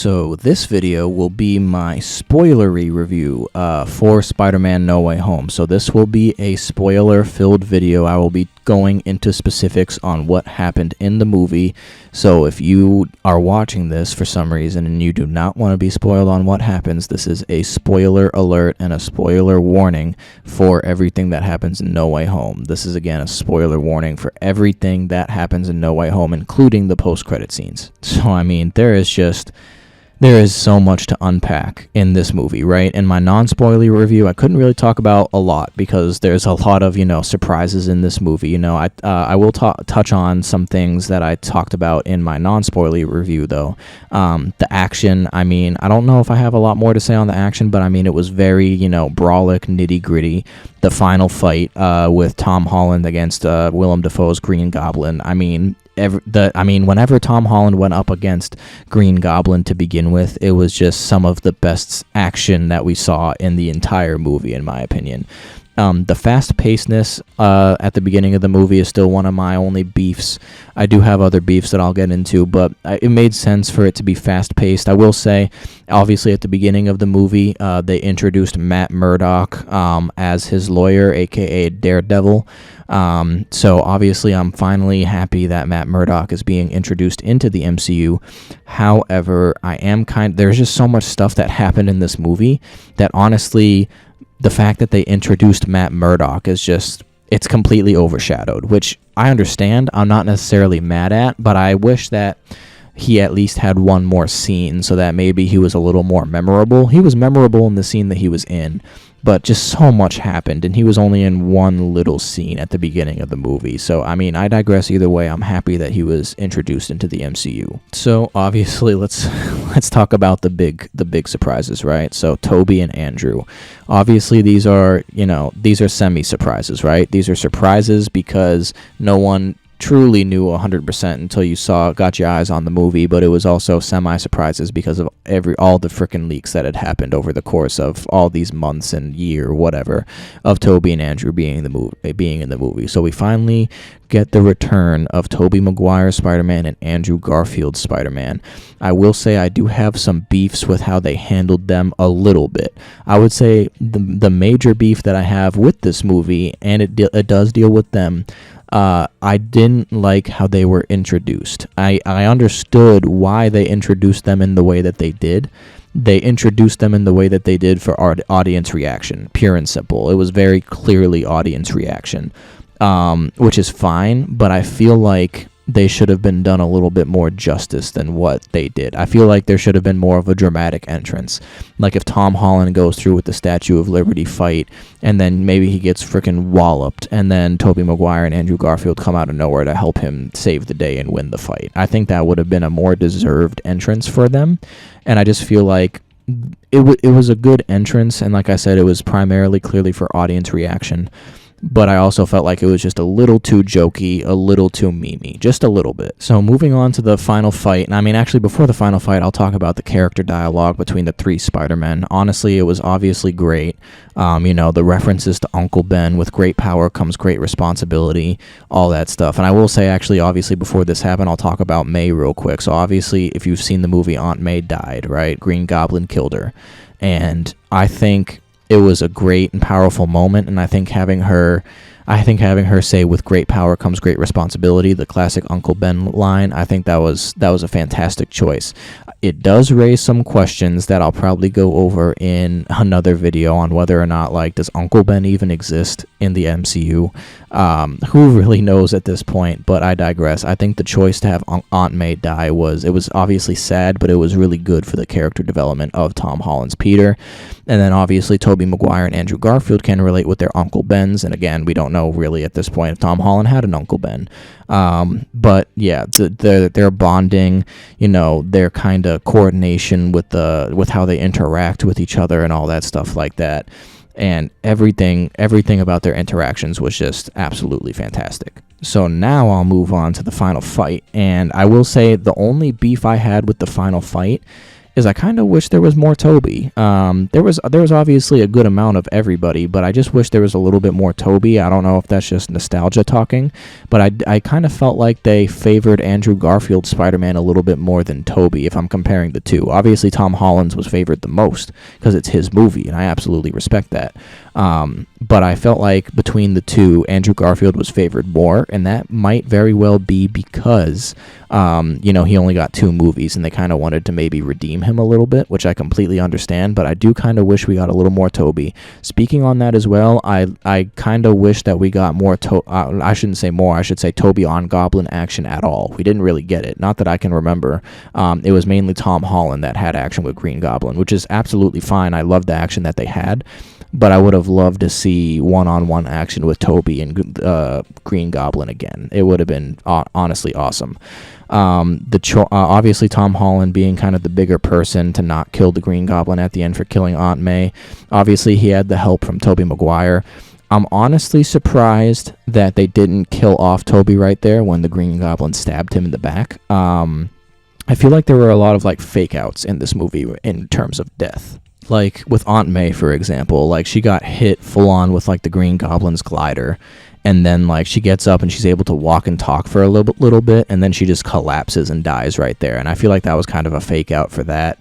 So this video will be my spoilery review for Spider-Man No Way Home. So this will be a spoiler-filled video. I will be going into specifics on what happened in the movie. So if you are watching this for some reason and you do not want to be spoiled on what happens, this is a spoiler alert and a spoiler warning for everything that happens in No Way Home. This is, again, a spoiler warning for everything that happens in No Way Home, including the post-credit scenes. So, I mean, there is so much to unpack in this movie, right? In my non-spoilery review, I couldn't really talk about a lot because there's a lot of, surprises in this movie. I will touch on some things that I talked about in my non-spoilery review, though. The action, I don't know if I have a lot more to say on the action, but it was very, brawlic, nitty-gritty. The final fight with Tom Holland against Willem Dafoe's Green Goblin, whenever Tom Holland went up against Green Goblin to begin with, it was just some of the best action that we saw in the entire movie, in my opinion. The fast-pacedness at the beginning of the movie is still one of my only beefs. I do have other beefs that I'll get into, but it made sense for it to be fast-paced. I will say, obviously, at the beginning of the movie, they introduced Matt Murdock as his lawyer, a.k.a. Daredevil. So, obviously, I'm finally happy that Matt Murdock is being introduced into the MCU. However, there's just so much stuff that happened in this movie that, honestly, the fact that they introduced Matt Murdock is it's completely overshadowed, which I understand. I'm not necessarily mad at, but I wish that he at least had one more scene so that maybe he was a little more memorable. He was memorable in the scene that he was in, but just so much happened, and he was only in one little scene at the beginning of the movie. So, I digress either way. I'm happy that he was introduced into the MCU. So, obviously, let's talk about the big surprises, right? So, Tobey and Andrew. Obviously, these are semi-surprises, right? These are surprises because no one truly knew 100% until you got your eyes on the movie, but it was also semi-surprises because of all the frickin' leaks that had happened over the course of all these months and year, whatever, of Tobey and Andrew being in the movie. So we finally get the return of Tobey Maguire's Spider-Man and Andrew Garfield's Spider-Man. I will say I do have some beefs with how they handled them a little bit. I would say the major beef that I have with this movie, and it does deal with them, I didn't like how they were introduced. I understood why they introduced them in the way that they did. They introduced them in the way that they did for audience reaction, pure and simple. It was very clearly audience reaction, which is fine, but I feel like they should have been done a little bit more justice than what they did. I feel like there should have been more of a dramatic entrance. Like if Tom Holland goes through with the Statue of Liberty fight, and then maybe he gets freaking walloped, and then Tobey Maguire and Andrew Garfield come out of nowhere to help him save the day and win the fight. I think that would have been a more deserved entrance for them, and I just feel like it was a good entrance, and like I said, it was primarily clearly for audience reaction. But I also felt like it was just a little too jokey, a little too memey, just a little bit. So moving on to the final fight, and actually before the final fight, I'll talk about the character dialogue between the three Spider-Men. Honestly, it was obviously great. The references to Uncle Ben, with great power comes great responsibility, all that stuff. And I will say, actually, obviously, before this happened, I'll talk about May real quick. So obviously, if you've seen the movie, Aunt May died, right? Green Goblin killed her. And I think it was a great and powerful moment, and I think having her say "with great power comes great responsibility," the classic Uncle Ben line, I think that was a fantastic choice. It does raise some questions that I'll probably go over in another video on whether or not, does Uncle Ben even exist in the MCU? Who really knows at this point, but I digress. I think the choice to have Aunt May die was obviously sad, but it was really good for the character development of Tom Holland's Peter. And then obviously Tobey Maguire and Andrew Garfield can relate with their Uncle Bens, and again, we don't know really at this point if Tom Holland had an Uncle Ben. But yeah, their bonding, their kind of coordination with how they interact with each other and all that stuff like that. And everything about their interactions was just absolutely fantastic. So now I'll move on to the final fight, and I will say the only beef I had with the final fight is I kind of wish there was more Toby. There was obviously a good amount of everybody, but I just wish there was a little bit more Toby. I don't know if that's just nostalgia talking, but I kind of felt like they favored Andrew Garfield's Spider-Man a little bit more than Toby if I'm comparing the two. Obviously, Tom Holland's was favored the most because it's his movie, and I absolutely respect that. But I felt like between the two, Andrew Garfield was favored more, and that might very well be because, he only got 2 movies, and they kind of wanted to maybe redeem him a little bit, which I completely understand, but I do kind of wish we got a little more Toby. Speaking on that as well, I kind of wish that we got more, I shouldn't say more, I should say Toby on Goblin action at all. We didn't really get it, not that I can remember. It was mainly Tom Holland that had action with Green Goblin, which is absolutely fine. I love the action that they had. But I would have loved to see one-on-one action with Toby and Green Goblin again. It would have been honestly awesome. Obviously Tom Holland being kind of the bigger person to not kill the Green Goblin at the end for killing Aunt May. Obviously he had the help from Tobey Maguire. I'm honestly surprised that they didn't kill off Toby right there when the Green Goblin stabbed him in the back. I feel like there were a lot of fake outs in this movie in terms of death. Like with Aunt May, for example, she got hit full on with the Green Goblin's glider, and then she gets up and she's able to walk and talk for a little bit, and then she just collapses and dies right there. And I feel like that was kind of a fake out for that.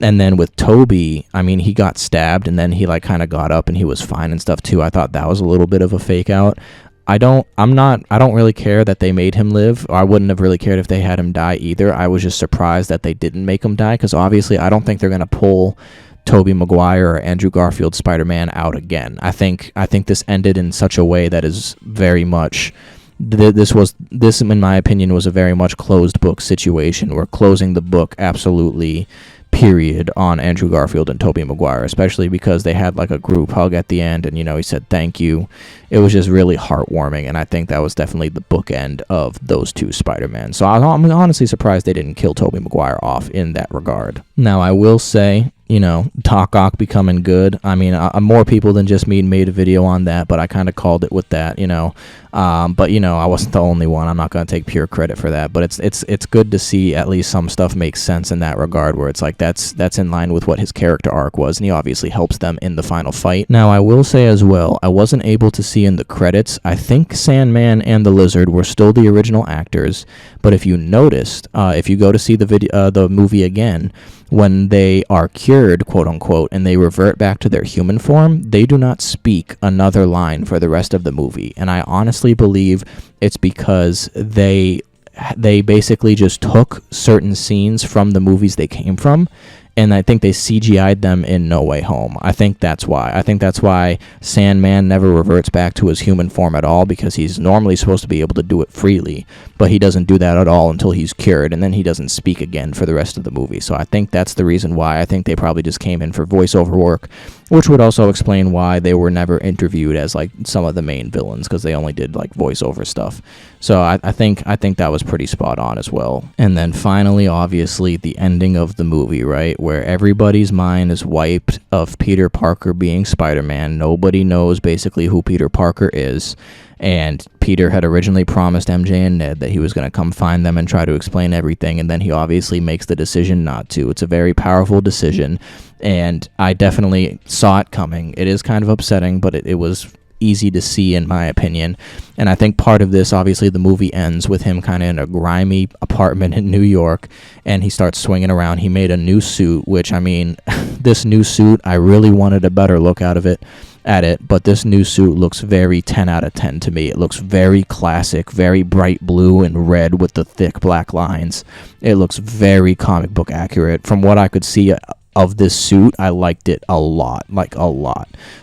And then with Toby, I mean, he got stabbed and then he kind of got up and he was fine and stuff too. I thought that was a little bit of a fake out. I don't really care that they made him live. Or I wouldn't have really cared if they had him die either. I was just surprised that they didn't make him die, because obviously I don't think they're going to pull Tobey Maguire or Andrew Garfield's Spider-Man out again. I think this ended in such a way that is very much this in my opinion was a very much closed book situation. We're closing the book absolutely, period, on Andrew Garfield and Tobey Maguire, especially because they had a group hug at the end, and he said thank you. It was just really heartwarming, and I think that was definitely the bookend of those two Spider-Man. So I'm honestly surprised they didn't kill Tobey Maguire off in that regard. Now I will say, Doc Ock becoming good. I mean, more people than just me made a video on that, but I kind of called it with that, but I wasn't the only one. I'm not going to take pure credit for that, but it's good to see at least some stuff makes sense in that regard, where it's that's in line with what his character arc was, and he obviously helps them in the final fight. Now, I will say as well, I wasn't able to see in the credits, I think Sandman and the Lizard were still the original actors, but if you noticed, if you go to see the movie again, when they are cured, quote unquote, and they revert back to their human form, they do not speak another line for the rest of the movie. And I honestly believe it's because they basically just took certain scenes from the movies they came from, and I think they CGI'd them in No Way Home. I think that's why. I think that's why Sandman never reverts back to his human form at all, because he's normally supposed to be able to do it freely, but he doesn't do that at all until he's cured, and then he doesn't speak again for the rest of the movie. So I think that's the reason why. I think they probably just came in for voiceover work, which would also explain why they were never interviewed as some of the main villains, because they only did voiceover stuff. So I think that was pretty spot on as well. And then finally, obviously, the ending of the movie, right, where everybody's mind is wiped of Peter Parker being Spider-Man. Nobody knows basically who Peter Parker is. And Peter had originally promised MJ and Ned that he was going to come find them and try to explain everything, and then he obviously makes the decision not to. It's a very powerful decision, and I definitely saw it coming. It is kind of upsetting, but it was easy to see, in my opinion. And I think part of this, obviously the movie ends with him kind of in a grimy apartment in New York, and he starts swinging around. He made a new suit, which, I mean, this new suit, I really wanted a better look at it, but this new suit looks very 10 out of 10 to me. It looks very classic, very bright blue and red with the thick black lines. It looks very comic book accurate. From what I could see of this suit, I liked it a lot.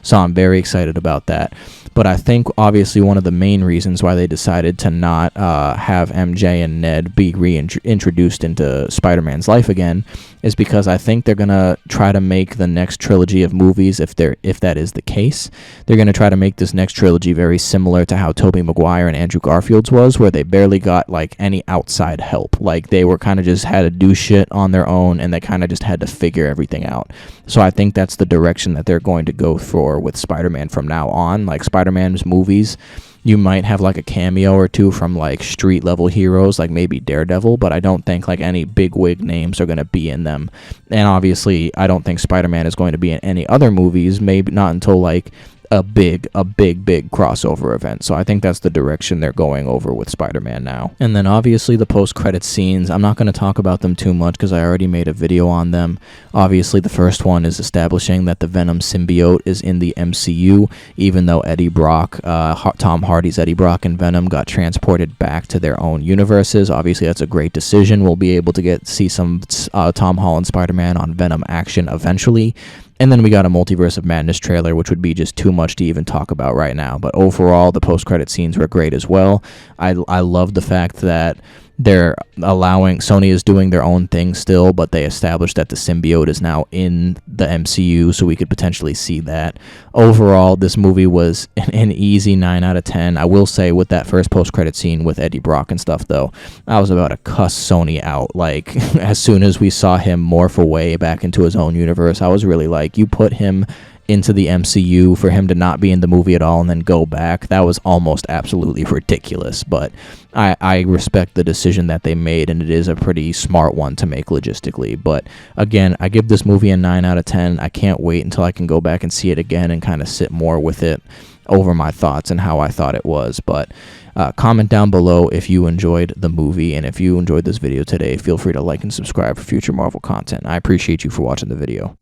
So I'm very excited about that. But I think obviously one of the main reasons why they decided to not have MJ and Ned be reintroduced into Spider-Man's life again is because I think they're going to try to make the next trilogy of movies, if that is the case, they're going to try to make this next trilogy very similar to how Tobey Maguire and Andrew Garfield's was, where they barely got any outside help. They were kind of just had to do shit on their own, and they kind of just had to figure everything out. So I think that's the direction that they're going to go for with Spider-Man from now on. Spider-Man's movies, You might have like a cameo or two from like street level heroes, like maybe Daredevil, but I don't think like any big wig names are going to be in them. And obviously, I don't think Spider-Man is going to be in any other movies, maybe not until like a big crossover event. So I think that's the direction they're going over with Spider-Man now. And then obviously the post-credit scenes, I'm not going to talk about them too much because I already made a video on them. Obviously the first one is establishing that the Venom symbiote is in the MCU, even though Eddie Brock, Tom Hardy's Eddie Brock and Venom got transported back to their own universes. Obviously that's a great decision. We'll be able to see some Tom Holland Spider-Man on Venom action eventually. And then we got a Multiverse of Madness trailer, which would be just too much to even talk about right now. But overall, the post-credit scenes were great as well. I love the fact that they're allowing, Sony is doing their own thing still, but they established that the symbiote is now in the MCU, so we could potentially see that. Overall, this movie was an easy 9 out of 10. I will say with that first post-credit scene with Eddie Brock and stuff, though, I was about to cuss Sony out. Like, as soon as we saw him morph away back into his own universe, I was really like, you put him into the MCU for him to not be in the movie at all and then go back. That was almost absolutely ridiculous, but I respect the decision that they made, and it is a pretty smart one to make logistically. But again, I give this movie a 9 out of 10. I can't wait until I can go back and see it again and kind of sit more with it over my thoughts and how I thought it was. But comment down below if you enjoyed the movie, and if you enjoyed this video today, feel free to like and subscribe for future Marvel content. I appreciate you for watching the video.